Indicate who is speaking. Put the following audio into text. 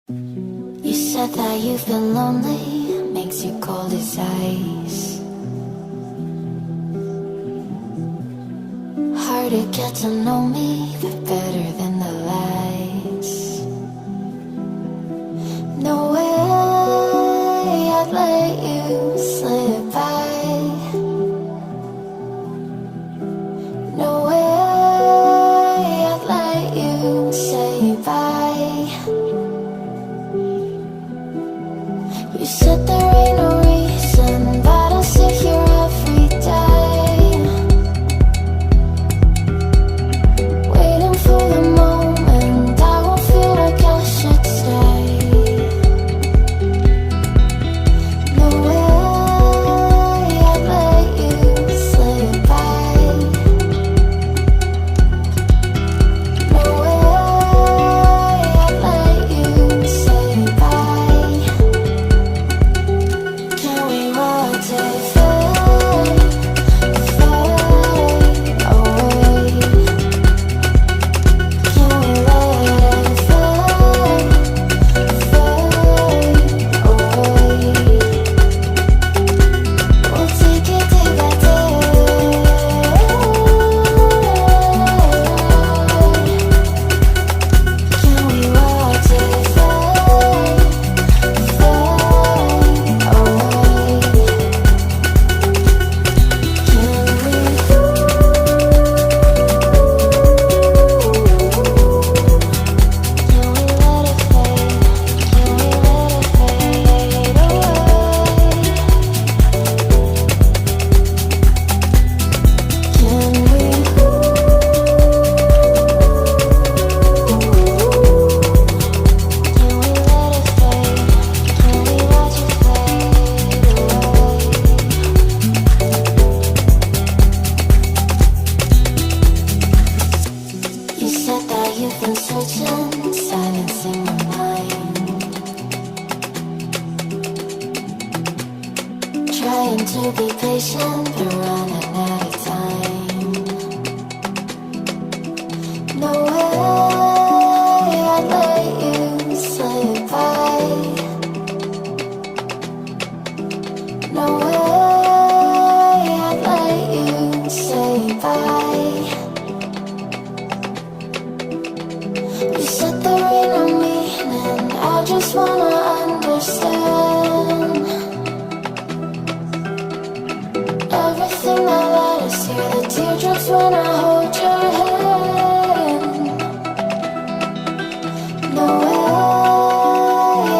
Speaker 1: You said that you've been lonely, makes you cold as ice. Hard to get to know me, but better than the lies. No way I'd let you slip by. No way I'd let you say bye. You said there ain't no reason, but I'll sit here every day, waiting for the moment I won't feel like I should stay. No way I'd let you slip by. No way I'd let you say bye. Can we rotate, fade, fade away? Can we let it fade, fade away? We'll take it day by day. Can we rotate, fade, fade away? You said that you've been searching, silencing your mind, trying to be patient, but running out of time. No way I'd let you slip by. No way I'd let you say bye. You said there ain't no meaning, I just wanna understand.